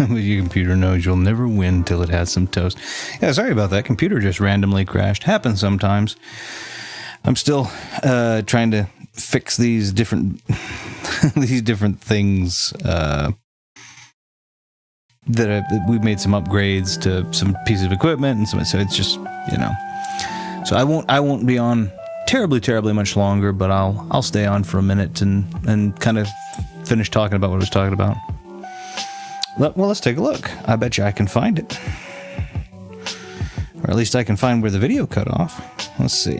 Your computer knows you'll never win till it has some toast. Yeah, sorry about that. Computer just randomly crashed. Happens sometimes. I'm still trying to fix these different things that we've made some upgrades to some pieces of equipment and so it's just, you know. So I won't be on terribly much longer, but I'll stay on for a minute and kind of finish talking about what I was talking about. Well, let's take a look. I bet you I can find it. Or at least I can find where the video cut off. Let's see.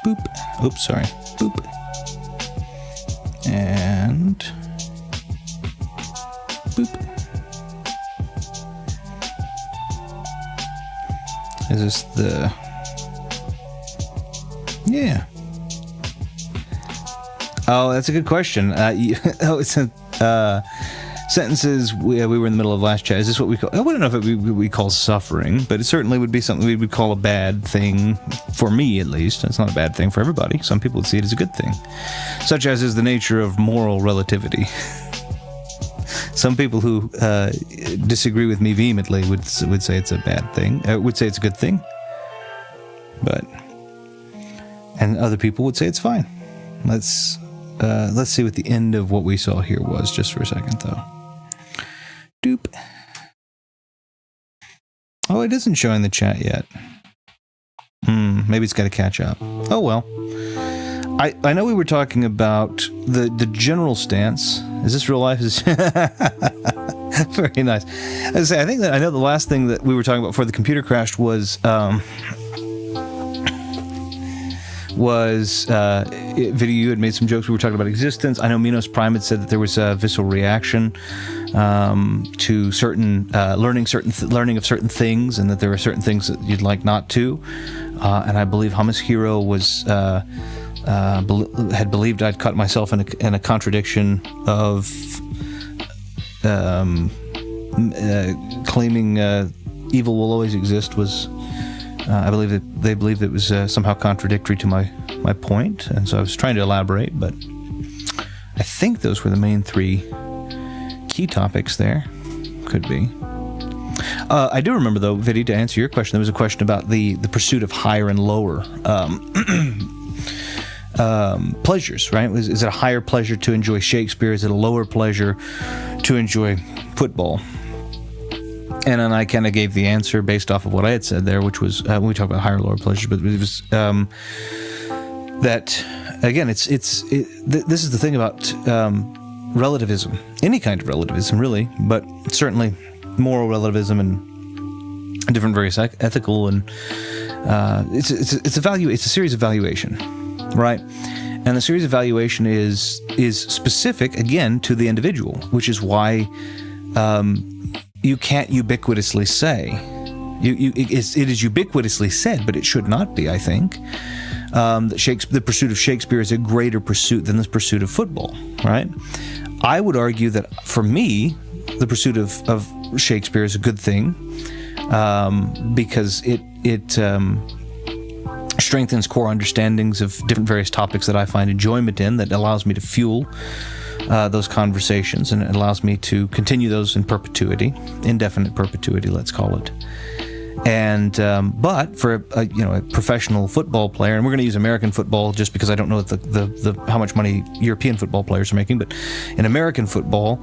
Boop. Oops, sorry. Boop. And boop. Is this the... Yeah. Oh, that's a good question. It's a... sentences we were in the middle of last chat. Is this what we call... I wouldn't know if we call suffering, but it certainly would be something we would call a bad thing, for me at least. It's not a bad thing for everybody. Some people would see it as a good thing. Such as is the nature of moral relativity. Some people who disagree with me vehemently would say it's a bad thing. Would say it's a good thing. And other people would say it's fine. Let's see what the end of what we saw here was, just for a second, though. Doop. Oh, it isn't showing the chat yet. Maybe it's got to catch up. Oh, well. I know we were talking about the general stance. Is this real life? Very nice. I think that I know the last thing that we were talking about before the computer crashed was video. You had made some jokes. We were talking about existence. I know Minos Prime had said that there was a visceral reaction to certain learning of certain things, and that there were certain things that you'd like not to. And I believe Hummus Hero was had believed I'd caught myself in a contradiction of claiming evil will always exist was. I believe that they believed it was somehow contradictory to my point, and so I was trying to elaborate, but I think those were the main three key topics there. Could be. I do remember, though, Viddy, to answer your question, there was a question about the pursuit of higher and lower pleasures, right? Is it a higher pleasure to enjoy Shakespeare? Is it a lower pleasure to enjoy football? And then I kind of gave the answer based off of what I had said there, which was when we talk about higher and lower pleasures, but it was that, again, this is the thing about relativism, any kind of relativism, really, but certainly moral relativism and different various ethical and it's a series of valuation, right? And the series of valuation is specific, again, to the individual, which is why you can't ubiquitously say. It is ubiquitously said, but it should not be, I think, that the pursuit of Shakespeare is a greater pursuit than the pursuit of football, right? I would argue that, for me, the pursuit of Shakespeare is a good thing because it strengthens core understandings of different various topics that I find enjoyment in, that allows me to fuel those conversations, and it allows me to continue those in perpetuity, indefinite perpetuity, let's call it. And but for a professional football player, and we're going to use American football just because I don't know the how much money European football players are making, but in American football,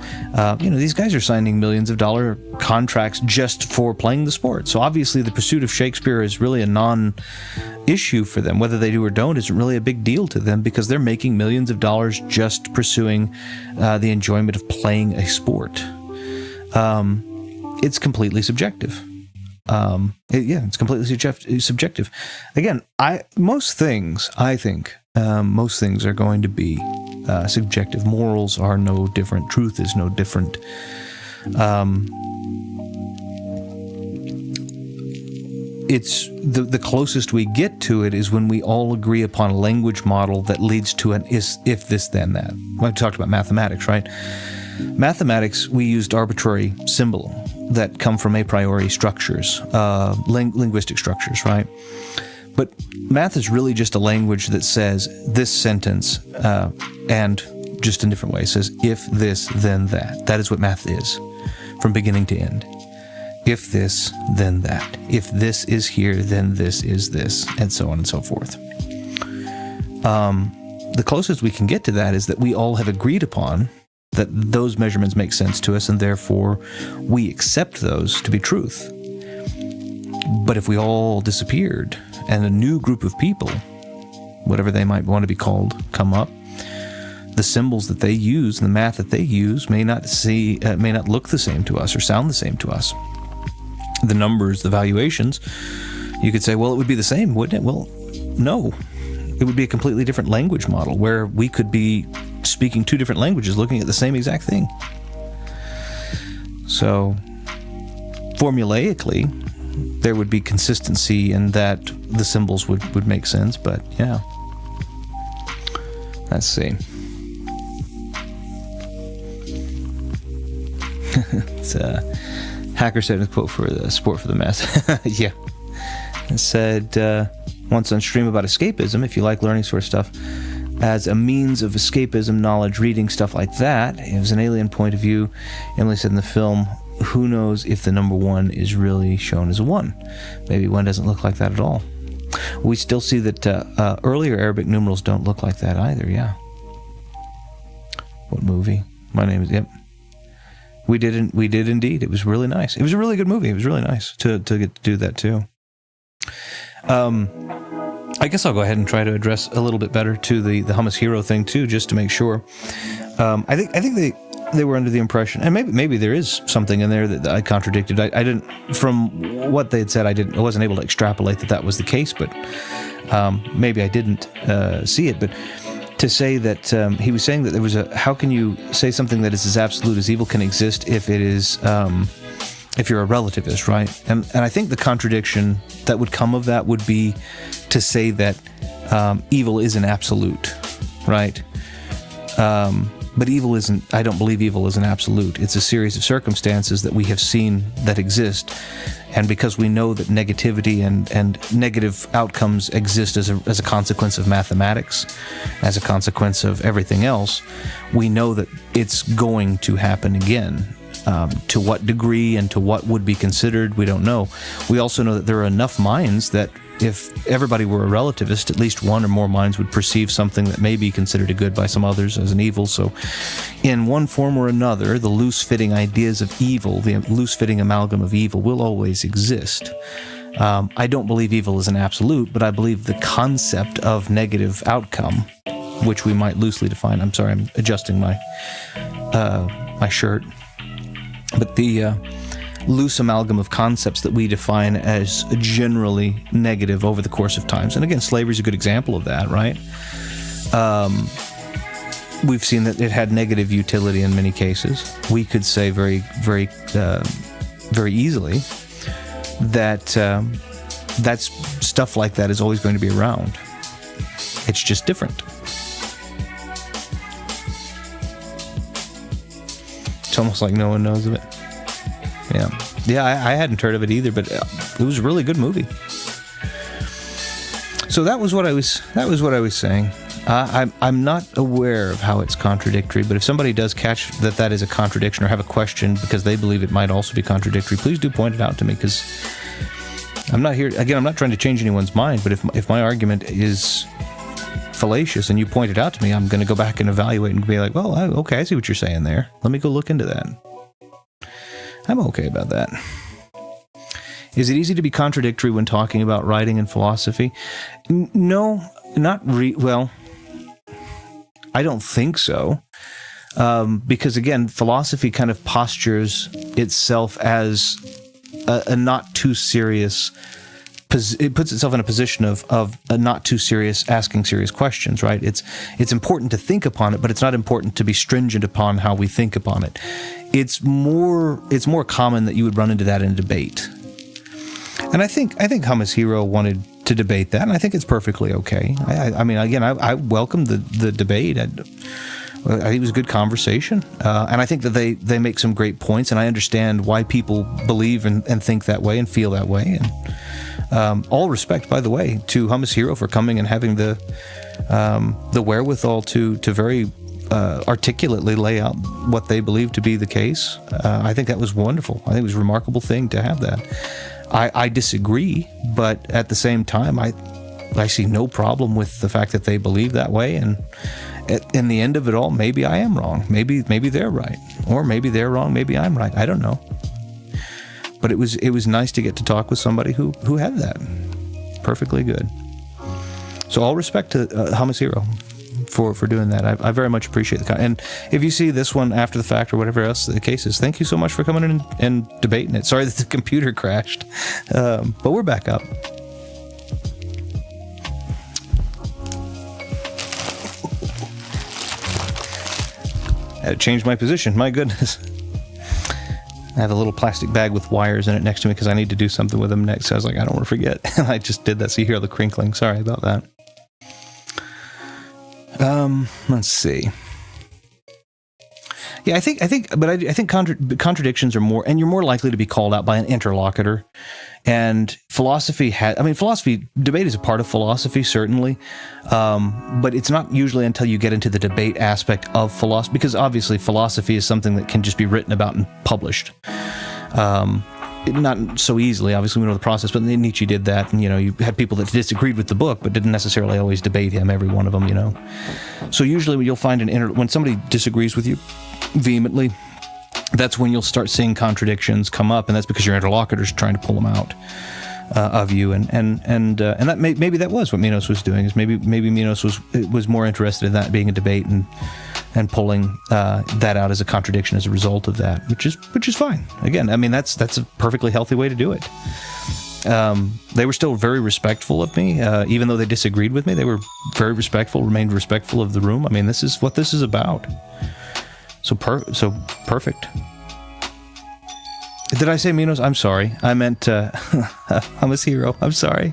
these guys are signing millions of dollar contracts just for playing the sport. So obviously the pursuit of Shakespeare is really a non-issue for them. Whether they do or don't isn't really a big deal to them, because they're making millions of dollars just pursuing the enjoyment of playing a sport. It's completely subjective. It's completely subjective. Again, most things are going to be subjective. Morals are no different. Truth is no different. It's the closest we get to it is when we all agree upon a language model that leads to an if this then that. I talked about mathematics, right? Mathematics, we used arbitrary that come from a priori structures, linguistic structures, right? But math is really just a language that says this sentence, and just in different ways, says if this, then that. That is what math is, from beginning to end. If this, then that. If this is here, then this is this, and so on and so forth. The closest we can get to that is that we all have agreed upon that those measurements make sense to us, and therefore we accept those to be truth. But if we all disappeared, and a new group of people, whatever they might want to be called, come up, the symbols that they use and the math that they use may not look the same to us or sound the same to us. The numbers, the valuations, you could say, well, it would be the same, wouldn't it? Well, no. It would be a completely different language model where we could be speaking two different languages looking at the same exact thing. So, formulaically, there would be consistency in that the symbols would make sense, but yeah. Let's see. It's Hacker said a quote for the Sport for the Mess. Yeah. It said once on stream about escapism, if you like learning sort of stuff, as a means of escapism, knowledge, reading, stuff like that. It was an alien point of view. Emily said in the film, who knows if the number 1 is really shown as a 1? Maybe 1 doesn't look like that at all. We still see that earlier Arabic numerals don't look like that either, yeah. What movie? My name is, yep. We did indeed. It was really nice. It was a really good movie. It was really nice to get to do that too. I guess I'll go ahead and try to address a little bit better to the hummus hero thing too, just to make sure. I think they were under the impression, and maybe there is something in there that I contradicted. I didn't, from what they had said, I wasn't able to extrapolate that was the case, but maybe I didn't see it. But to say that he was saying that there was how can you say something that is as absolute as evil can exist if it is if you're a relativist, right? And I think the contradiction that would come of that would be to say that evil is an absolute, right? But evil isn't, I don't believe evil is an absolute. It's a series of circumstances that we have seen that exist. And because we know that negativity and negative outcomes exist as a consequence of mathematics, as a consequence of everything else, we know that it's going to happen again. To what degree and to what would be considered, we don't know. We also know that there are enough minds that if everybody were a relativist, at least one or more minds would perceive something that may be considered a good by some others as an evil. So in one form or another, the loose-fitting ideas of evil, the loose-fitting amalgam of evil will always exist. I don't believe evil is an absolute, but I believe the concept of negative outcome, which we might loosely define. I'm sorry, I'm adjusting my shirt. But the loose amalgam of concepts that we define as generally negative over the course of times. And again, slavery is a good example of that, right? We've seen that it had negative utility in many cases. We could say very, very, very easily that that's stuff like that is always going to be around. It's just different. It's almost like no one knows of it. Yeah, I hadn't heard of it either, but it was a really good movie. So that was what I was saying. I'm not aware of how it's contradictory, but if somebody does catch that is a contradiction or have a question because they believe it might also be contradictory, please do point it out to me, because I'm not here. Again, I'm not trying to change anyone's mind, but if my argument is fallacious and you point it out to me, I'm going to go back and evaluate and be like, well, okay, I see what you're saying there. Let me go look into that. I'm okay about that. Is it easy to be contradictory when talking about writing and philosophy? No, not well, I don't think so. Because again, philosophy kind of postures itself as a not too serious, it puts itself in a position of a not too serious, asking serious questions, right? It's important to think upon it, but it's not important to be stringent upon how we think upon it. It's more common that you would run into that in a debate. And I think Hummus Hero wanted to debate that, and I think it's perfectly okay. I mean, again, I welcome the debate. I think it was a good conversation, and I think that they make some great points, and I understand why people believe and think that way and feel that way. And all respect, by the way, to Hummus Hero for coming and having the wherewithal to very articulately lay out what they believe to be the case. I think that was wonderful. I think it was a remarkable thing to have that. I disagree, but at the same time, I see no problem with the fact that they believe that way, and in the end of it all, maybe I am wrong. Maybe they're right, or maybe they're wrong. Maybe I'm right. I don't know. But it was nice to get to talk with somebody who had that. Perfectly good. So all respect to Hummus Hero for doing that. I very much appreciate the and if you see this one after the fact or whatever else the case is, thank you so much for coming in and debating it. Sorry that the computer crashed, but we're back up. I had to change my position. My goodness. I have a little plastic bag with wires in it next to me because I need to do something with them next. So I was like, I don't want to forget. And I just did that. So you hear the crinkling. Sorry about that. Let's see. Yeah, I think contradictions are more, and you're more likely to be called out by an interlocutor. And philosophy debate is a part of philosophy, certainly, but it's not usually until you get into the debate aspect of philosophy, because obviously philosophy is something that can just be written about and published. Not so easily, obviously we know the process, but Nietzsche did that, and you had people that disagreed with the book, but didn't necessarily always debate him, every one of them, So usually you'll find when somebody disagrees with you vehemently, that's when you'll start seeing contradictions come up, and that's because your interlocutor's trying to pull them out of you, and that maybe that was what Minos was doing. Is maybe Minos was more interested in that being a debate and pulling that out as a contradiction as a result of that, which is fine. Again, I mean that's a perfectly healthy way to do it. They were still very respectful of me, even though they disagreed with me. They were very respectful, remained respectful of the room. I mean, this is what this is about. So perfect. Did I say Minos? I'm sorry. I meant Hummus Hero. I'm sorry.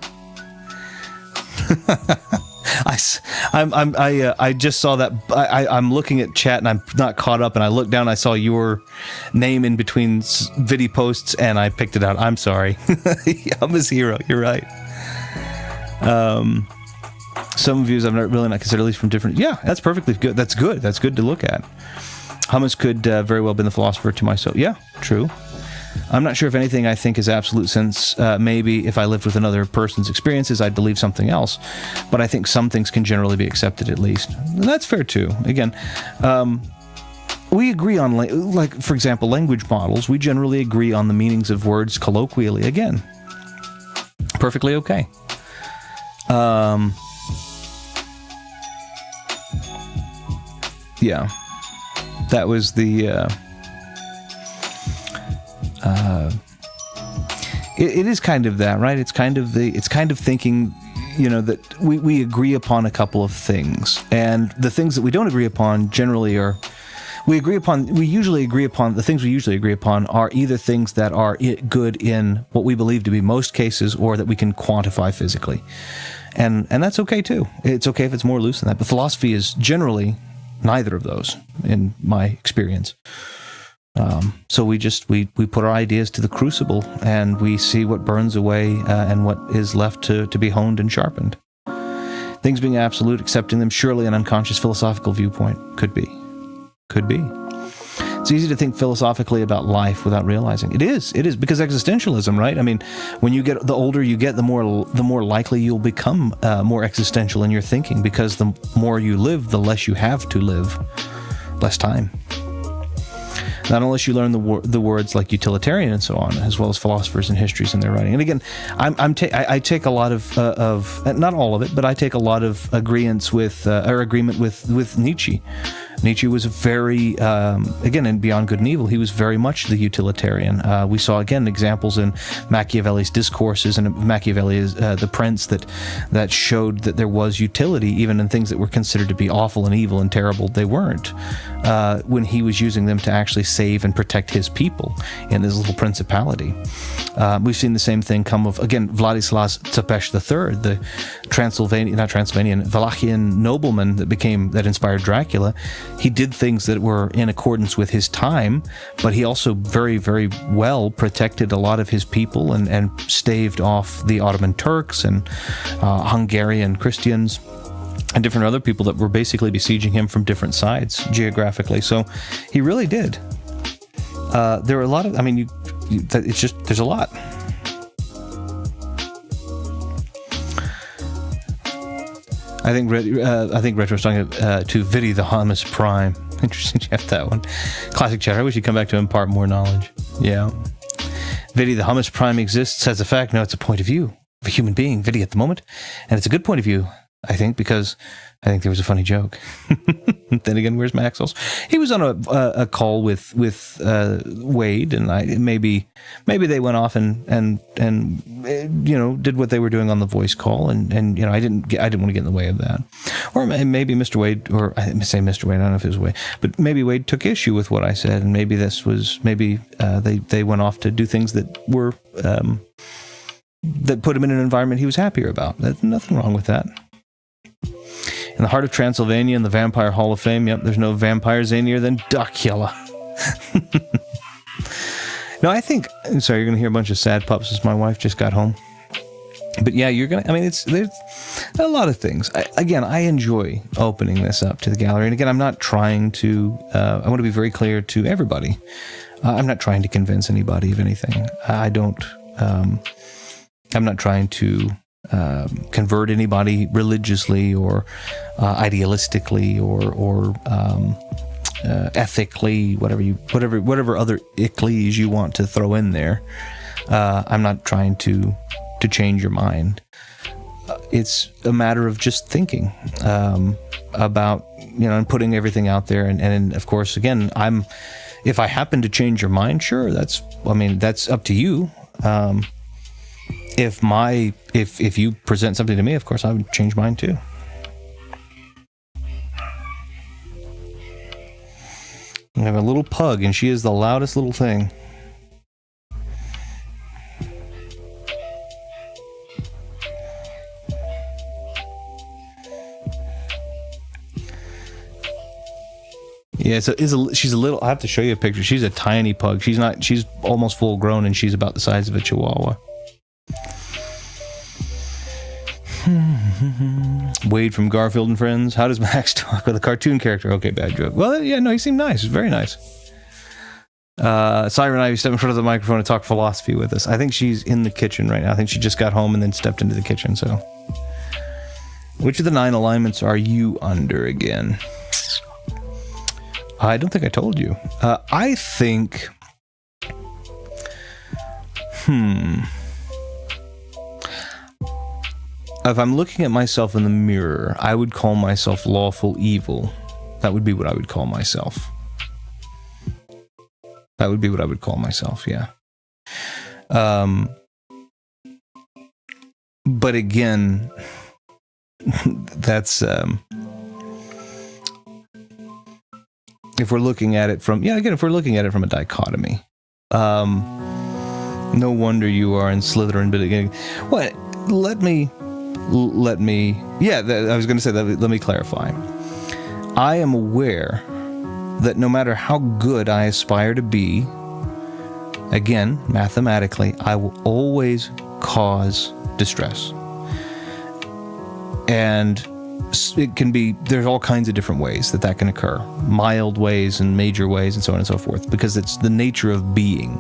I just saw that. I'm looking at chat and I'm not caught up. And I looked down. And I saw your name in between video posts, and I picked it out. I'm sorry. Hummus Hero. You're right. Some views I've really not considered, at least from different. Yeah, that's perfectly good. That's good. That's good to look at. Hummus could very well have been the philosopher to my soul. Yeah, true. I'm not sure if anything I think is absolute, since maybe if I lived with another person's experiences, I'd believe something else. But I think some things can generally be accepted, at least. And that's fair, too. Again, we agree on, like, for example, language models. We generally agree on the meanings of words colloquially. Again, perfectly okay. Yeah. That was the... it is kind of that, right? It's kind of thinking, that we agree upon a couple of things, and the things that we don't agree upon generally are, we usually agree upon, the things we usually agree upon are either things that are good in what we believe to be most cases, or that we can quantify physically. And that's okay too. It's okay if it's more loose than that, but philosophy is generally neither of those, in my experience. So we put our ideas to the crucible, and we see what burns away and what is left to be honed and sharpened. Things being absolute, accepting them, surely an unconscious philosophical viewpoint. Could be. It's easy to think philosophically about life without realizing. It is, because existentialism, right? I mean, when you get, the older you get, the more likely you'll become more existential in your thinking, because the more you live, the less you have to live. Less time. Not unless you learn the words like utilitarian and so on, as well as philosophers and histories in their writing. And again, I take a lot of not all of it, but I take a lot of agreement with Nietzsche. Nietzsche was very, again, in Beyond Good and Evil, he was very much the utilitarian. We saw, again, examples in Machiavelli's discourses and Machiavelli's The Prince that showed that there was utility even in things that were considered to be awful and evil and terrible. They weren't, when he was using them to actually save and protect his people in his little principality. We've seen the same thing come of, again, Władysław Tepes III, the Wallachian nobleman that inspired Dracula. he did things that were in accordance with his time, but he also very, very well protected a lot of his people and staved off the Ottoman Turks and Hungarian Christians and different other people that were basically besieging him from different sides geographically. So he really did. There were a lot of, it's just, there's a lot. I think Retro's talking to Vidi the Hamas Prime. Interesting you have that one. Classic chatter. I wish you'd come back to impart more knowledge. Yeah. Vidi the Hamas Prime exists as a fact. No, it's a point of view of a human being, Vidi, at the moment. And it's a good point of view, I think, because I think there was a funny joke. Then again, where's Maxwell's? He was on a call with Wade, and maybe they went off and did what they were doing on the voice call, and I didn't want to get in the way of that. Or maybe Mr. Wade, or I say Mr. Wade, I don't know if it was Wade, but maybe Wade took issue with what I said, and maybe they went off to do things that were that put him in an environment he was happier about. There's nothing wrong with that. In the heart of Transylvania, in the Vampire Hall of Fame, yep, there's no vampire zanier than Dracula. No, I think, sorry, you're going to hear a bunch of sad pups as my wife just got home. But yeah, there's a lot of things. I enjoy opening this up to the gallery. And again, I'm not trying to, I want to be very clear to everybody. I'm not trying to convince anybody of anything. I'm not trying to convert anybody religiously or idealistically or ethically, whatever other ickles you want to throw in there. I'm not trying to change your mind. It's a matter of just thinking about, and putting everything out there. And of course, again, if I happen to change your mind, sure, that's up to you. If you present something to me, of course, I would change mine too. I have a little pug, and she is the loudest little thing. Yeah, she's a little. I have to show you a picture. She's a tiny pug. She's almost full grown, and she's about the size of a Chihuahua. Wade from Garfield and Friends. How does Max talk with a cartoon character? Okay, bad joke. Well, yeah, no, he seemed nice. Very nice. Siren Ivy stepped in front of the microphone to talk philosophy with us. I think she's in the kitchen right now. I think she just got home and then stepped into the kitchen. So, which of the 9 alignments are you under again? I don't think I told you. I think... If I'm looking at myself in the mirror, I would call myself lawful evil. That would be what I would call myself. Yeah. But again, that's... if we're looking at it from a dichotomy, no wonder you are in Slytherin. But again, what? Let me. Yeah, I was going to say that. Let me clarify. I am aware that no matter how good I aspire to be, again, mathematically, I will always cause distress, and it can be, there's all kinds of different ways that can occur. Mild ways and major ways and so on and so forth, because it's the nature of being.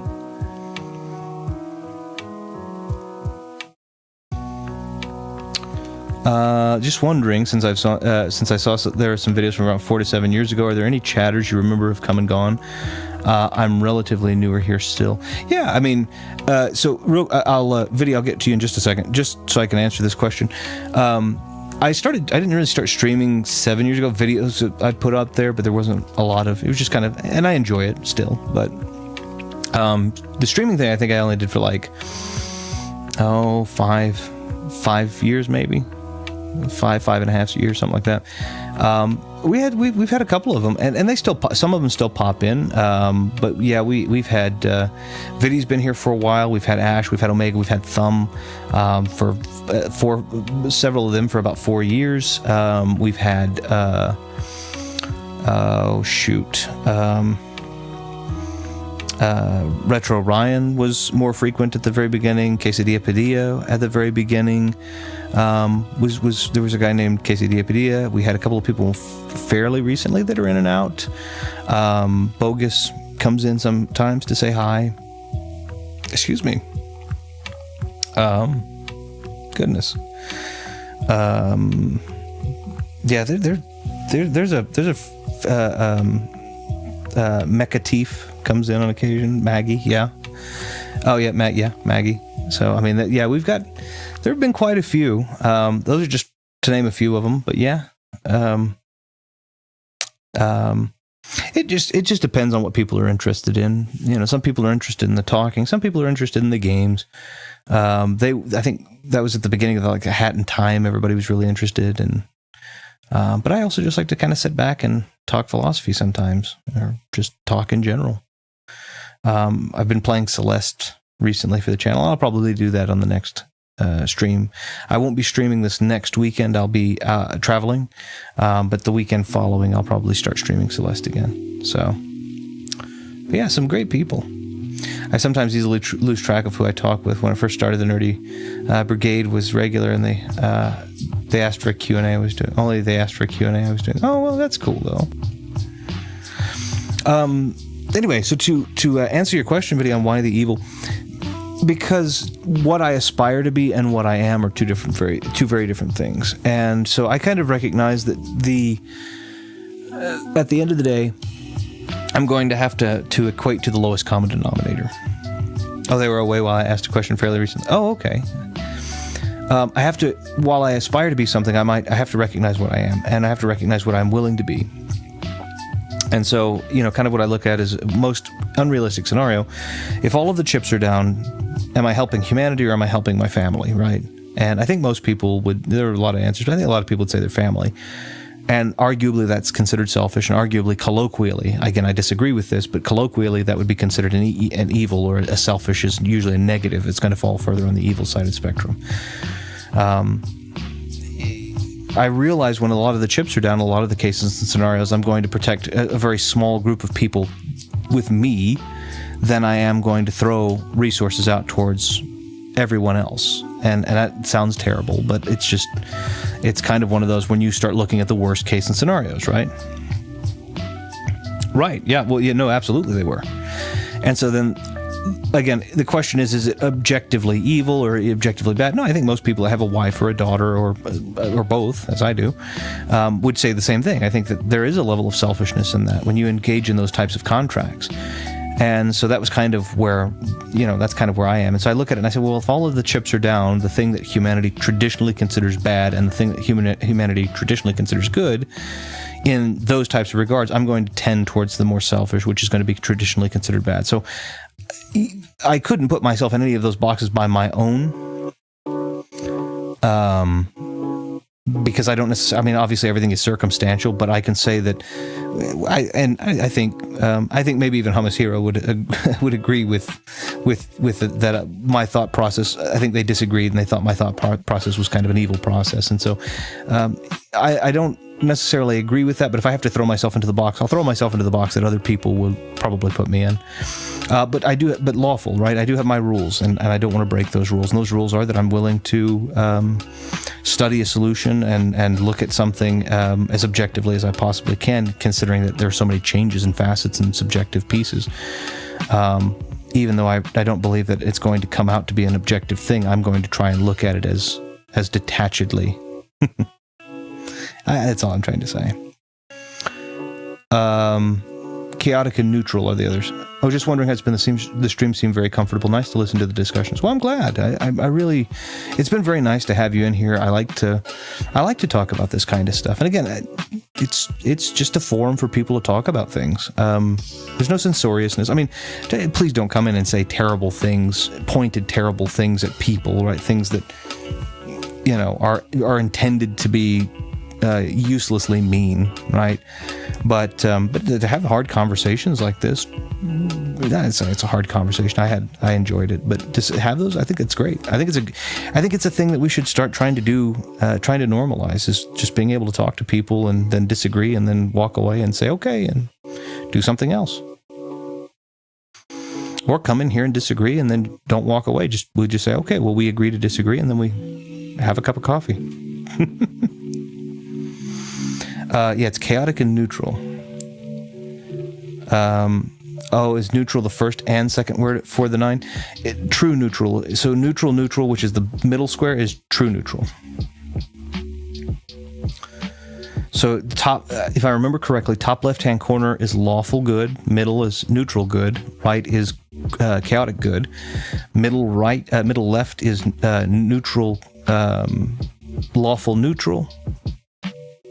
Just wondering, since I saw there are some videos from around 4 to 7 years ago, are there any chatters you remember have come and gone? I'm relatively newer here still. Yeah, Vidi, I'll get to you in just a second, just so I can answer this question. I didn't really start streaming 7 years ago, videos that I put up there, but there wasn't a lot of, it was just kind of, and I enjoy it still, but the streaming thing, I think I only did for 5 years maybe. 5.5 years, something like that. We've had a couple of them, and they still some of them still pop in. But yeah, we've had Vidi's been here for a while. We've had Ash, we've had Omega, we've had Thumb for several of them for about 4 years. We've had oh shoot, Retro Ryan was more frequent at the very beginning. Quesadilla Padilla at the very beginning. There was a guy named Quesadilla Padilla. We had a couple of people fairly recently that are in and out. Bogus comes in sometimes to say hi. Excuse me. Goodness. Yeah, there's a Mechatif comes in on occasion. Maggie, yeah. Oh yeah, Maggie. So I mean, there have been quite a few. Those are just to name a few of them, but yeah. It just depends on what people are interested in. You know, some people are interested in the talking, some people are interested in the games. I think that was at the beginning of like a Hat in Time. Everybody was really interested, and but I also just like to kind of sit back and talk philosophy sometimes, or just talk in general. I've been playing Celeste recently for the channel. I'll probably do that on the next stream. I won't be streaming this next weekend. I'll be traveling, but the weekend following, I'll probably start streaming Celeste again. So, but yeah, some great people. I sometimes easily lose track of who I talk with. When I first started, the Nerdy Brigade was regular, and they asked for a Q&A. I was doing. Oh, well, that's cool though. Anyway, so to answer your question, Vinny, on why the evil, because what I aspire to be and what I am are two very different things, and so I kind of recognize that at the end of the day, I'm going to have to equate to the lowest common denominator. Oh, they were away while I asked a question fairly recently. Oh, okay. I have to, while I aspire to be something, I have to recognize what I am, and I have to recognize what I'm willing to be. And so, you know, kind of what I look at is most unrealistic scenario. If all of the chips are down, am I helping humanity or am I helping my family, right? And I think most people there are a lot of answers, but I think a lot of people would say their family. And arguably that's considered selfish, and arguably colloquially, again, I disagree with this, but colloquially that would be considered an evil, or a selfish is usually a negative. It's going to fall further on the evil side of the spectrum. I realize when a lot of the chips are down, a lot of the cases and scenarios, I'm going to protect a very small group of people with me, then I am going to throw resources out towards everyone else. And that sounds terrible, but it's kind of one of those when you start looking at the worst case and scenarios, right? Right, yeah, well, yeah, no, absolutely they were. And so then, again, the question is it objectively evil or objectively bad? No, I think most people that have a wife or a daughter or both, as I do, would say the same thing. I think that there is a level of selfishness in that when you engage in those types of contracts. And so that was kind of where, you know, that's kind of where I am. And so I look at it and I say, well, if all of the chips are down, the thing that humanity traditionally considers bad and the thing that humanity traditionally considers good, in those types of regards, I'm going to tend towards the more selfish, which is going to be traditionally considered bad. So I couldn't put myself in any of those boxes by my own, because I don't necessarily, I mean, obviously everything is circumstantial, but I can say that I think maybe even Hummus Hero would agree with that my thought process. I think they disagreed and they thought my thought process was kind of an evil process. And so I don't necessarily agree with that, but if I have to throw myself into the box, I'll throw myself into the box that other people will probably put me in. But lawful, right? I do have my rules, and I don't want to break those rules. And those rules are that I'm willing to study a solution and look at something as objectively as I possibly can, considering that there are so many changes and facets and subjective pieces. Even though I don't believe that it's going to come out to be an objective thing, I'm going to try and look at it as detachedly. That's all I'm trying to say. Chaotic and neutral are the others. I was just wondering how it's been. The stream seemed very comfortable. Nice to listen to the discussions. Well, I'm glad. I really, it's been very nice to have you in here. I like to talk about this kind of stuff. And again, it's just a forum for people to talk about things. There's no censoriousness. I mean, please don't come in and say terrible things, pointed terrible things at people, right? Things that, you know, are intended to be uselessly mean, right? But to have hard conversations like this, it's a hard conversation. I enjoyed it, but to have those, I think it's great. I think it's a thing that we should start trying to do, trying to normalize, is just being able to talk to people and then disagree and then walk away and say okay and do something else, or come in here and disagree and then don't walk away. We just say okay, well, we agree to disagree, and then we have a cup of coffee. Yeah, it's chaotic and neutral. Is neutral the first and second word for the 9? True neutral. So neutral, which is the middle square, is true neutral. So top, if I remember correctly, top left-hand corner is lawful good, middle is neutral good, right is chaotic good, middle left is neutral, lawful neutral.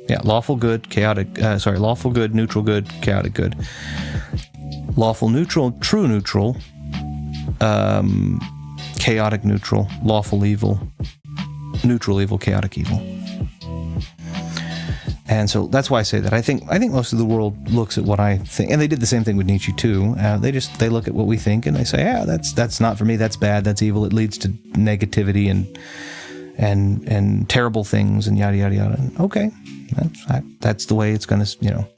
Yeah, lawful good, chaotic, lawful good, neutral good, chaotic good. Lawful neutral, true neutral, chaotic neutral, lawful evil, neutral evil, chaotic evil. And so that's why I say that. I think most of the world looks at what I think, and they did the same thing with Nietzsche too. They look at what we think and they say, yeah, that's not for me, that's bad, that's evil, it leads to negativity and terrible things and yada yada yada. Okay, that's the way it's going to,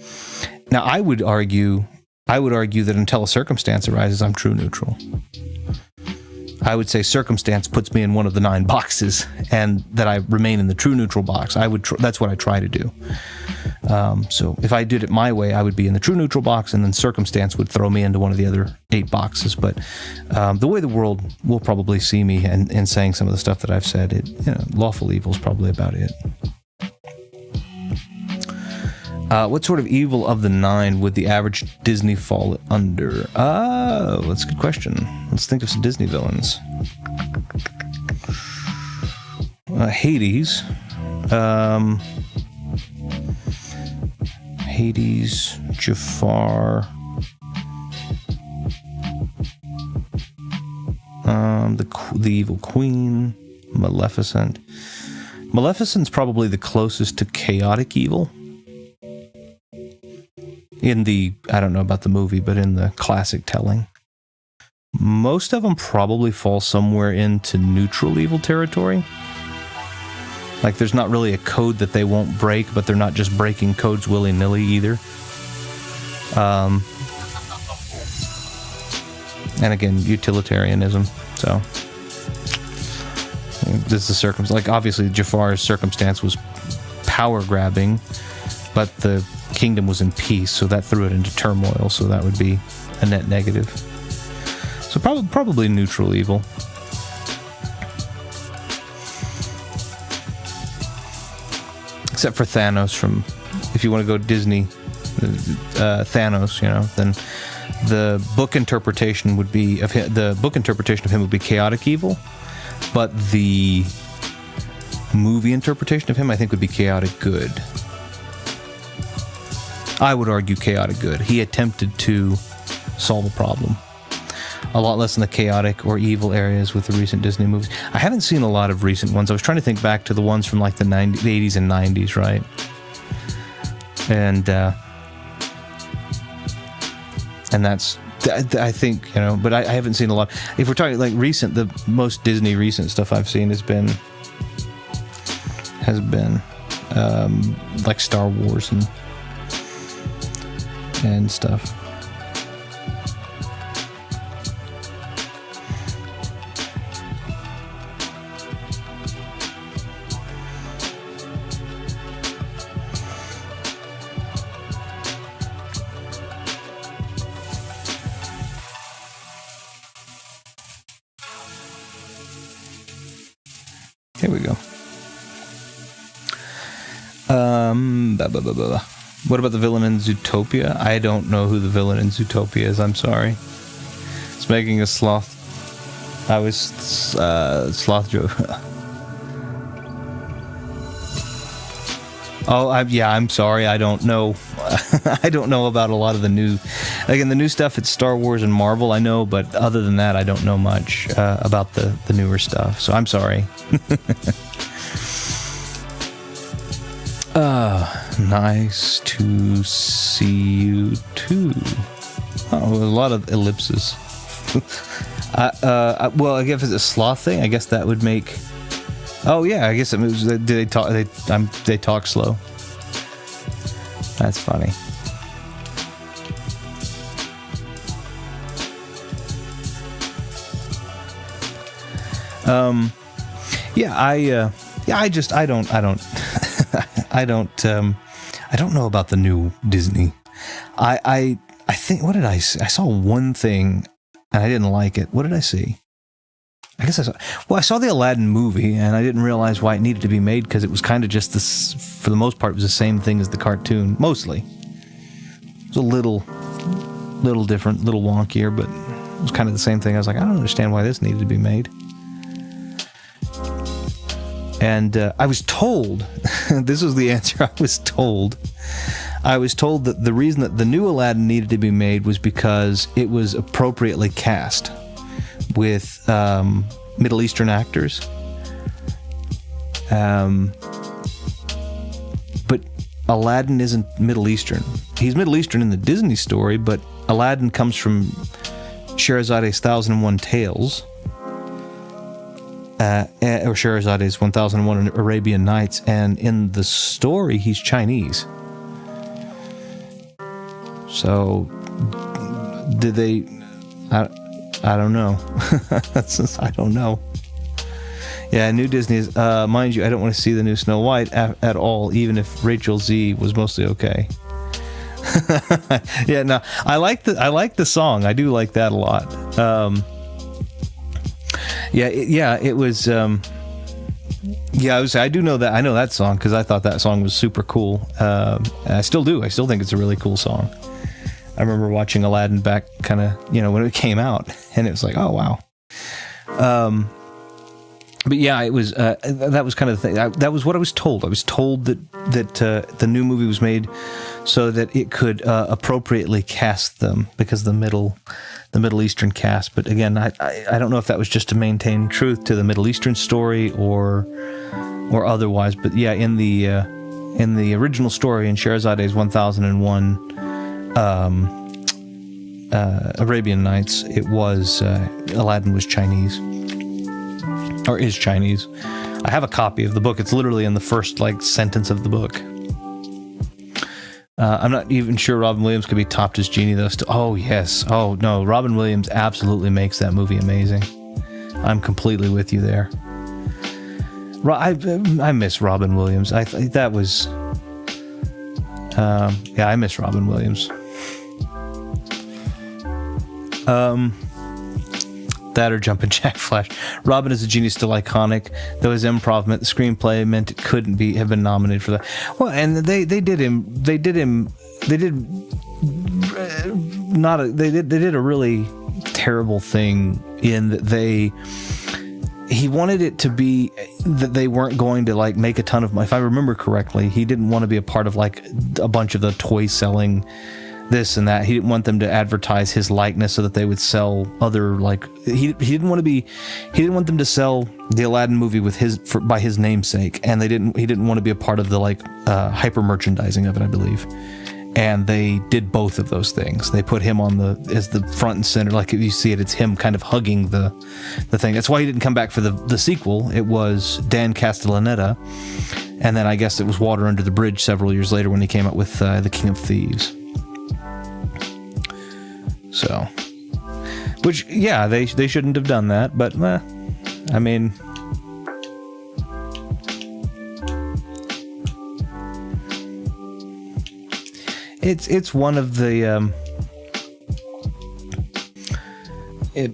Now I would argue that until a circumstance arises, I'm true neutral. I would say circumstance puts me in one of the 9 boxes, and that I remain in the true neutral box. That's what I try to do. So if I did it my way, I would be in the true neutral box, and then circumstance would throw me into one of the other 8 boxes. But the way the world will probably see me and saying some of the stuff that I've said, lawful evil is probably about it. What sort of evil of the 9 would the average Disney fall under? Oh, that's a good question. Let's think of some Disney villains. Hades. Hades, Jafar. The evil queen, Maleficent. Maleficent's probably the closest to chaotic evil. In the, I don't know about the movie, but in the classic telling. Most of them probably fall somewhere into neutral evil territory. Like there's not really a code that they won't break, but they're not just breaking codes willy-nilly either. And again, utilitarianism. So this is the circumstance. Like obviously Jafar's circumstance was power grabbing, but the kingdom was in peace, so that threw it into turmoil, so that would be a net negative. So probably neutral evil. Except for Thanos from, if you want to go Disney, Thanos, then the book interpretation would be of him, would be chaotic evil, but the movie interpretation of him, I think, would be chaotic good. I would argue chaotic good. He attempted to solve a problem. A lot less in the chaotic or evil areas with the recent Disney movies. I haven't seen a lot of recent ones. I was trying to think back to the ones from like the 80s and 90s, right? And that's, I think, but I haven't seen a lot. If we're talking like recent, the most Disney recent stuff I've seen has been like Star Wars and stuff. Here we go. What about the villain in Zootopia? I don't know who the villain in Zootopia is. I'm sorry. It's making a sloth. I was sloth joke. Oh, I'm sorry. I don't know. I don't know about a lot of the new, like in the new stuff. It's Star Wars and Marvel. I know, but other than that, I don't know much about the newer stuff. So I'm sorry. Nice to see you too. Oh, a lot of ellipses. Well, I guess it's a sloth thing. I guess that would make. Oh yeah, I guess it moves. They talk. They talk slow. That's funny. Yeah, I don't know about the new Disney. I think, what did I see? I saw one thing and I didn't like it. What did I see? I guess I saw the Aladdin movie, and I didn't realize why it needed to be made, because it was kind of just this, for the most part, it was the same thing as the cartoon, mostly. It was a little different, little wonkier, but it was kind of the same thing. I was like, I don't understand why this needed to be made. And I was told, this was the answer I was told. I was told that the reason that the new Aladdin needed to be made was because it was appropriately cast with Middle Eastern actors. But Aladdin isn't Middle Eastern. He's Middle Eastern in the Disney story, but Aladdin comes from Shahrazad's 1001 Tales. Or Shahrazad's 1001 Arabian Nights, and in the story he's Chinese. So did they? I don't know. I don't know. Yeah, new Disney is, mind you, I don't want to see the new Snow White at all, even if Rachel Z was mostly okay. Yeah, no, I like the song. I do like that a lot. It was. I do know that. I know that song because I thought that song was super cool. I still do. I still think it's a really cool song. I remember watching Aladdin back, kind of, when it came out, and it was like, oh wow. But yeah, it was. That was kind of the thing. That was what I was told. I was told that the new movie was made so that it could appropriately cast them because the Middle Eastern cast. But again, I don't know if that was just to maintain truth to the Middle Eastern story or otherwise. But yeah, in the original story in Shahrazad's 1001 Arabian Nights, it was Aladdin was Chinese, or is Chinese. I have a copy of the book. It's literally in the first sentence of the book. I'm not even sure Robin Williams could be topped as Genie, though. Oh, yes. Oh, no. Robin Williams absolutely makes that movie amazing. I'm completely with you there. I miss Robin Williams. That was... I miss Robin Williams. That or Jumpin' Jack Flash. Robin as a Genie is still iconic, though his improv meant the screenplay meant it couldn't have been nominated for that. Well, and they did a really terrible thing in that he wanted it to be that they weren't going to make a ton of money. If I remember correctly, he didn't want to be a part of a bunch of the toy selling this and that. He didn't want them to advertise his likeness so that they would sell other he didn't want them to sell the Aladdin movie by his namesake, and he didn't want to be a part of the hyper merchandising of it, I believe. And they did both of those things. They put him as the front and center, if you see it, it's him kind of hugging the thing. That's why he didn't come back for the sequel. It was Dan Castellaneta, and then I guess it was water under the bridge several years later when he came out with The King of Thieves. So, which, yeah, they shouldn't have done that, but, I mean, it's one of the,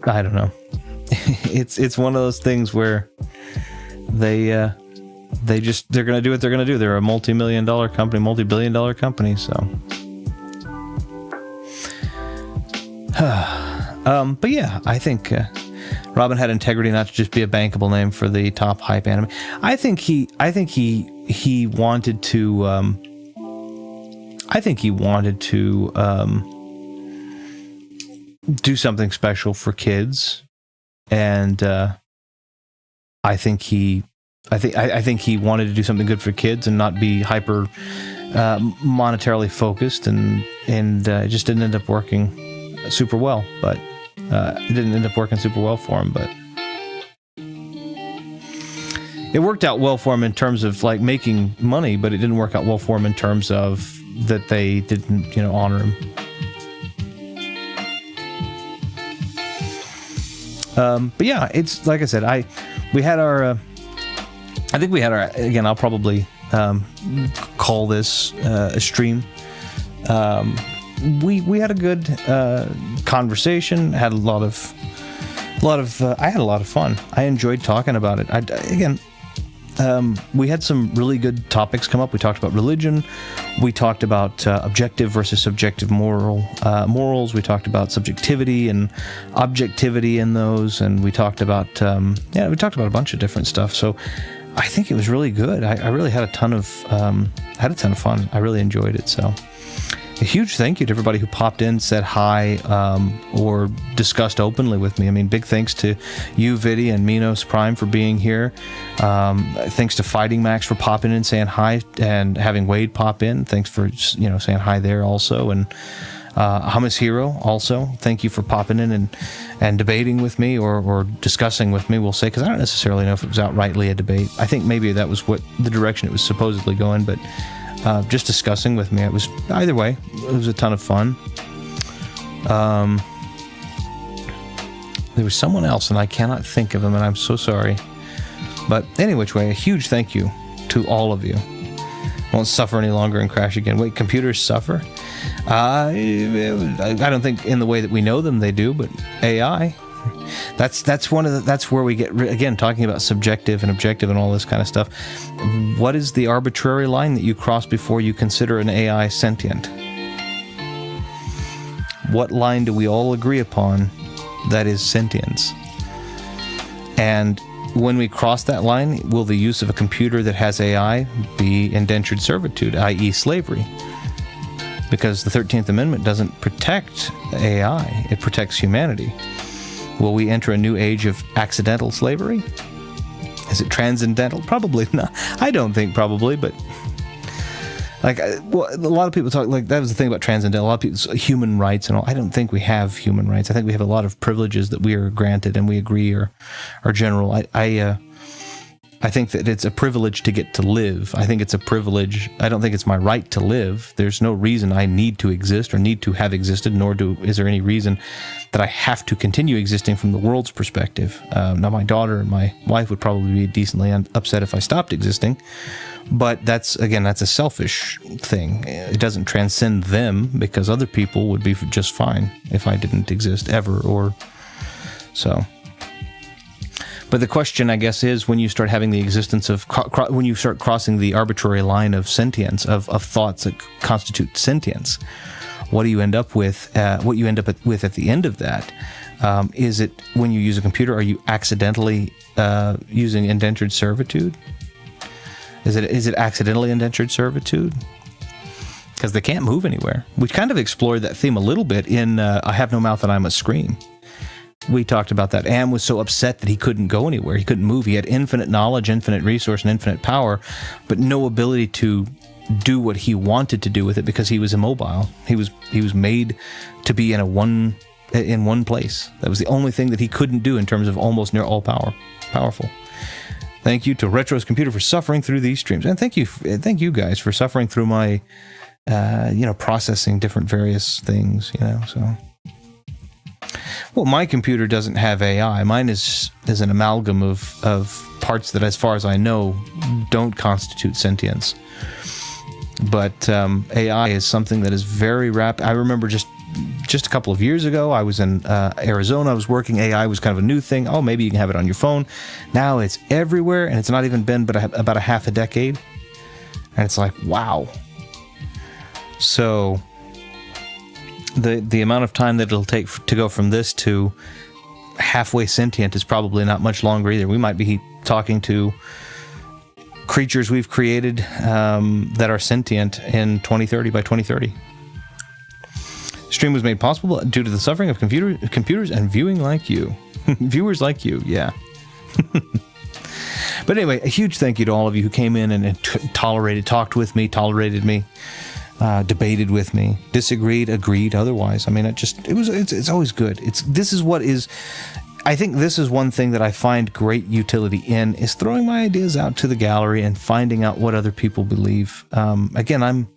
I don't know, it's one of those things where they're going to do what they're going to do. They're a multi-billion-dollar company, so. But yeah, I think Robin had integrity not to just be a bankable name for the top hype anime. I think he wanted to. Do something special for kids, and I think he wanted to do something good for kids and not be hyper monetarily focused, and it just didn't end up working super well, but it didn't end up working super well for him. But it worked out well for him in terms of like making money, but it didn't work out well for him in terms of that they didn't, honor him. But yeah, it's like I said, we had our again, I'll probably call this a stream. We had a good conversation. Had a lot of I had a lot of fun. I enjoyed talking about it. We had some really good topics come up. We talked about religion. We talked about objective versus subjective morals. We talked about subjectivity and objectivity in those, and we talked about a bunch of different stuff. So I think it was really good. I really had a ton of fun. I really enjoyed it. So a huge thank you to everybody who popped in, said hi, or discussed openly with me. I mean, big thanks to you, Vidi, and Minos Prime for being here. Thanks to Fighting Max for popping in, saying hi, and having Wade pop in. Thanks for saying hi there also. And Hummus Hero also, thank you for popping in and debating with me or discussing with me, we'll say, because I don't necessarily know if it was outrightly a debate. I think maybe that was what the direction it was supposedly going, but just discussing with me. It was, either way, it was a ton of fun. There was someone else, and I cannot think of him, and I'm so sorry. But any which way, a huge thank you to all of you. I won't suffer any longer and crash again. Wait, computers suffer? I don't think in the way that we know them they do, but AI. That's where we get, again, talking about subjective and objective and all this kind of stuff. What is the arbitrary line that you cross before you consider an AI sentient? What line do we all agree upon that is sentience? And when we cross that line, will the use of a computer that has AI be indentured servitude, i.e. slavery? Because the 13th Amendment doesn't protect AI, it protects humanity. Will we enter a new age of accidental slavery? Is it transcendental? Probably not. I don't think probably, but a lot of people talk, like, that was the thing about transcendental. A lot of people, human rights and all. I don't think we have human rights. I think we have a lot of privileges that we are granted and we agree are general. I think that it's a privilege to get to live. I think it's a privilege. I don't think it's my right to live. There's no reason I need to exist or need to have existed, nor is there any reason that I have to continue existing from the world's perspective. Now, my daughter and my wife would probably be decently upset if I stopped existing, but that's a selfish thing. It doesn't transcend them, because other people would be just fine if I didn't exist ever, or so. But the question, I guess, is when you start having the existence of, when you start crossing the arbitrary line of sentience, of thoughts that constitute sentience, what do you end up with? What you end up with at the end of that? Is it, when you use a computer, are you accidentally using indentured servitude? Is it accidentally indentured servitude? Because they can't move anywhere. We kind of explored that theme a little bit in I Have No Mouth and I Must Scream. We talked about that. Am was so upset that he couldn't go anywhere. He couldn't move. He had infinite knowledge, infinite resource, and infinite power, but no ability to do what he wanted to do with it because he was immobile. He was made to be in one place. That was the only thing that he couldn't do in terms of almost near all powerful. Thank you to Retro's Computer for suffering through these streams, and thank you guys for suffering through my processing different various things. So. Well, my computer doesn't have AI. Mine is an amalgam of parts that, as far as I know, don't constitute sentience. But AI is something that is very rapid. I remember just a couple of years ago, I was in Arizona. I was working. AI was kind of a new thing. Oh, maybe you can have it on your phone. Now it's everywhere, and it's not even been about a half a decade. And it's like, wow. So the amount of time that it'll take to go from this to halfway sentient is probably not much longer either. We might be talking to creatures we've created that are sentient in 2030, by 2030. Stream was made possible due to the suffering of computers and viewing like you. Viewers like you, yeah. But anyway, a huge thank you to all of you who came in and talked with me, tolerated me. debated with me, disagreed, agreed, otherwise. I mean, it's always good. I think this is one thing that I find great utility in, is throwing my ideas out to the gallery and finding out what other people believe. Again, I'm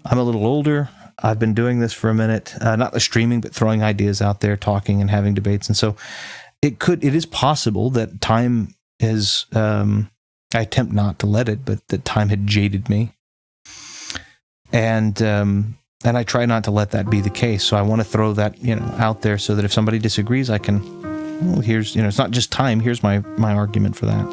a little older. I've been doing this for a minute, not the streaming, but throwing ideas out there, talking and having debates. And so it is possible that time is, I attempt not to let it, but that time had jaded me. And I try not to let that be the case. So I want to throw that, out there so that if somebody disagrees, I can, it's not just time. Here's my argument for that.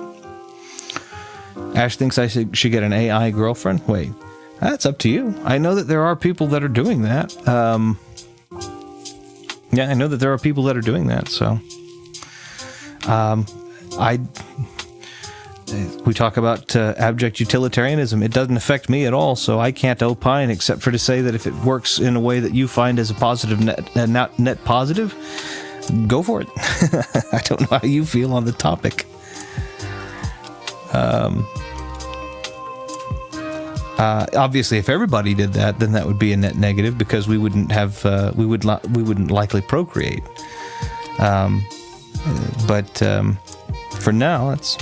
Ash thinks I should get an AI girlfriend. Wait, that's up to you. I know that there are people that are doing that. I know that there are people that are doing that. So, we talk about abject utilitarianism. It doesn't affect me at all, so I can't opine except for to say that if it works in a way that you find as a positive net positive, go for it. I don't know how you feel on the topic. Obviously, if everybody did that, then that would be a net negative, because we wouldn't likely procreate. But for now, it's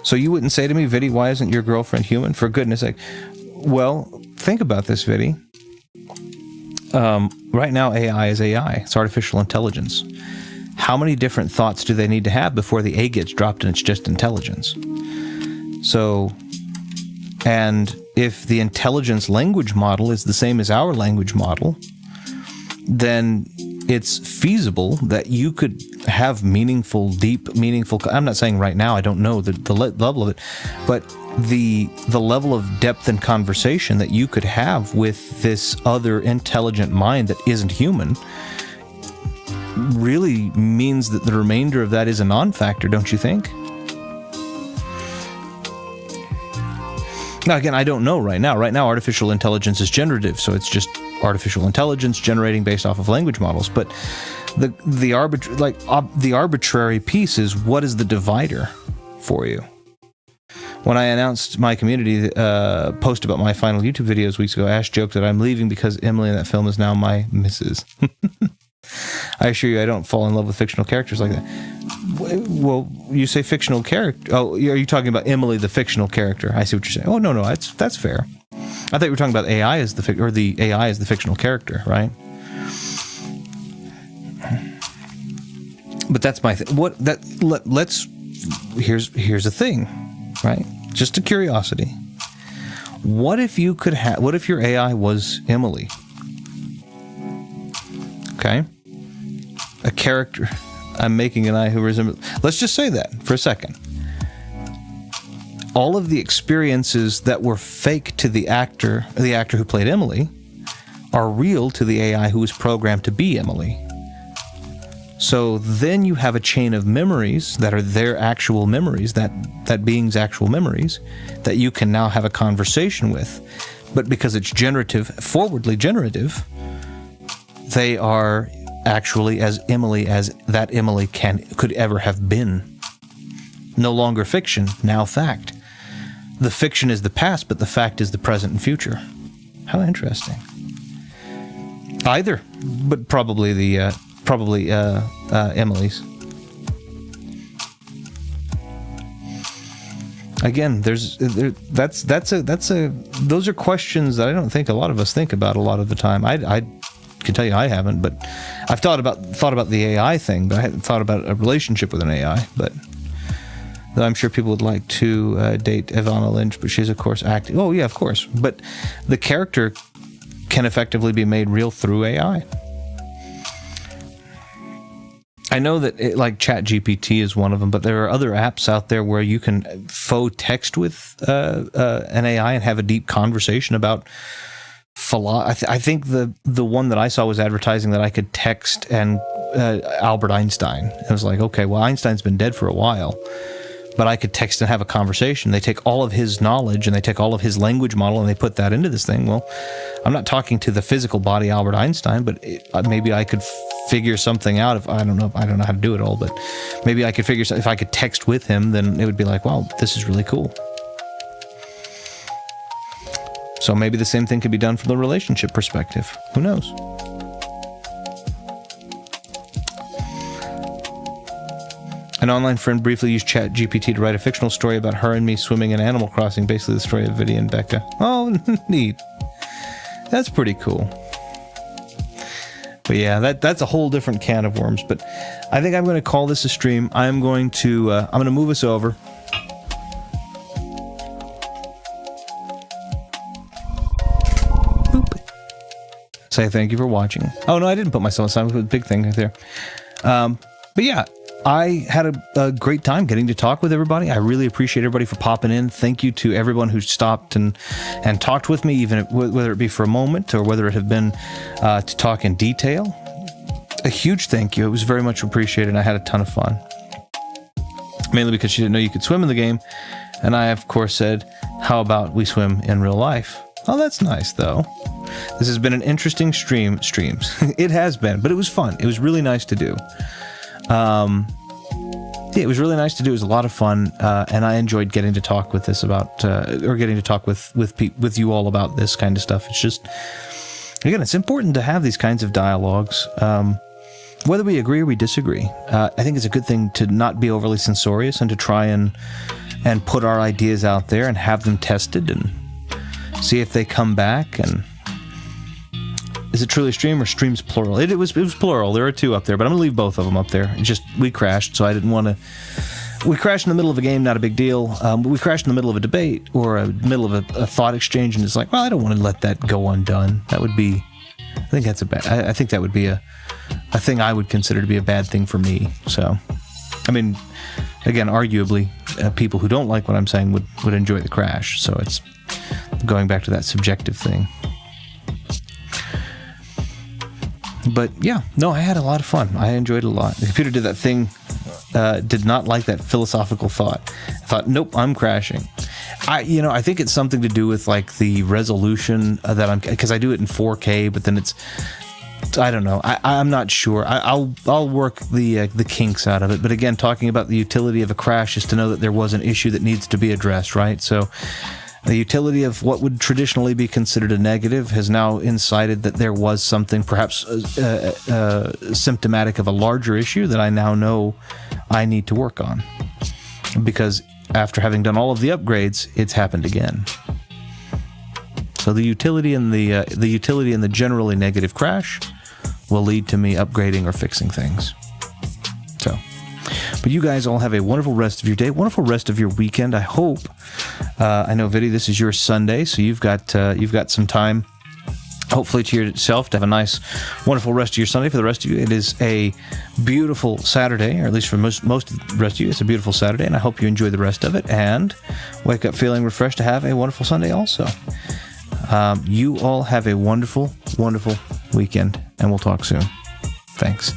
So you wouldn't say to me, Viddy, why isn't your girlfriend human? For goodness sake. Well, think about this, Viddy. Right now, AI is AI. It's artificial intelligence. How many different thoughts do they need to have before the A gets dropped and it's just intelligence? So, and if the intelligence language model is the same as our language model, then it's feasible that you could have meaningful, I'm not saying right now, I don't know the level of it, but the level of depth and conversation that you could have with this other intelligent mind that isn't human really means that the remainder of that is a non-factor, don't you think? Now, again, I don't know right now. Right now, artificial intelligence is generative, so it's just artificial intelligence generating based off of language models. But the arbitrary piece is, what is the divider for you? When I announced my community post about my final YouTube videos weeks ago, Ash joked that I'm leaving because Emily in that film is now my missus. I assure you, I don't fall in love with fictional characters like that. Well, you say fictional character. Oh, are you talking about Emily, the fictional character? I see what you're saying. Oh, no, that's fair. I thought you were talking about AI as the AI as the fictional character, right? But that's my thing. Here's the thing, right? Just a curiosity. What if your AI was Emily? Okay. A character. I'm making an eye who resembles. Let's just say that for a second. All of the experiences that were fake to the actor who played Emily, are real to the AI who was programmed to be Emily. So then you have a chain of memories that are their actual memories, that being's actual memories, that you can now have a conversation with. But because it's forwardly generative, they are actually as Emily as that Emily could ever have been. No longer fiction, now fact. The fiction is the past, but the fact is the present and future. How interesting. Either, but probably Emily's. Again, those are questions that I don't think a lot of us think about a lot of the time. I can tell you I haven't, but I've thought about the AI thing, but I hadn't thought about a relationship with an AI. But though I'm sure people would like to date Ivana Lynch, but she's of course acting. Oh yeah, of course. But the character can effectively be made real through AI. I know that ChatGPT is one of them, but there are other apps out there where you can faux text with an AI and have a deep conversation about philosophy. I think the one that I saw was advertising that I could text and Albert Einstein. I was like, okay, well, Einstein's been dead for a while, but I could text and have a conversation. They take all of his knowledge and they take all of his language model and they put that into this thing. Well, I'm not talking to the physical body Albert Einstein, but maybe I could figure something out. I don't know how to do it all, but maybe I could figure something. If I could text with him, then it would be like, wow, this is really cool. So maybe the same thing could be done from the relationship perspective. Who knows? An online friend briefly used ChatGPT to write a fictional story about her and me swimming in Animal Crossing, basically the story of Vidya and Becca. Oh, neat. That's pretty cool. But yeah, that's a whole different can of worms. But I think I'm going to call this a stream. I'm going to move us over. Boop. Say thank you for watching. Oh no, I didn't put myself aside. I put a big thing right there. But yeah. I had a great time getting to talk with everybody. I really appreciate everybody for popping in. Thank you to everyone who stopped and talked with me, even whether it be for a moment or whether it have been to talk in detail. A huge thank you. It was very much appreciated, and I had a ton of fun. Mainly because she didn't know you could swim in the game, and I, of course, said, how about we swim in real life? Oh, that's nice, though. This has been an interesting streams. It has been, but it was fun. It was really nice to do. Yeah, it was really nice to do. It was a lot of fun, and I enjoyed getting to talk with this about, or getting to talk with you all about this kind of stuff. It's just, again, it's important to have these kinds of dialogues, whether we agree or we disagree. I think it's a good thing to not be overly censorious and to try and put our ideas out there and have them tested and see if they come back. And is it truly a stream or streams plural? It was plural. There are two up there, but I'm gonna leave both of them up there. It's just we crashed, so I didn't want to. We crashed in the middle of a game, not a big deal. But we crashed in the middle of a debate or a middle of a thought exchange, and it's like, well, I don't want to let that go undone. That would be. I think that's a bad. I think that would be a thing I would consider to be a bad thing for me. So, I mean, again, arguably, people who don't like what I'm saying would enjoy the crash. So it's going back to that subjective thing. But yeah, no, I had a lot of fun. I enjoyed it a lot. The computer did that thing, did not like that philosophical thought. I thought, nope, I'm crashing. I think it's something to do with like the resolution that because I do it in 4K, but then it's, I don't know. I'm not sure. I'll work the kinks out of it. But again, talking about the utility of a crash is to know that there was an issue that needs to be addressed, right? So the utility of what would traditionally be considered a negative has now incited that there was something perhaps symptomatic of a larger issue that I now know I need to work on. Because after having done all of the upgrades, it's happened again. So the utility in the generally negative crash will lead to me upgrading or fixing things. So, but you guys all have a wonderful rest of your day, wonderful rest of your weekend. I hope. I know, Viddy, this is your Sunday, so you've got some time, hopefully, to yourself to have a nice, wonderful rest of your Sunday. For the rest of you, it is a beautiful Saturday, or at least for most of the rest of you, it's a beautiful Saturday, and I hope you enjoy the rest of it and wake up feeling refreshed to have a wonderful Sunday also. You all have a wonderful, wonderful weekend, and we'll talk soon. Thanks.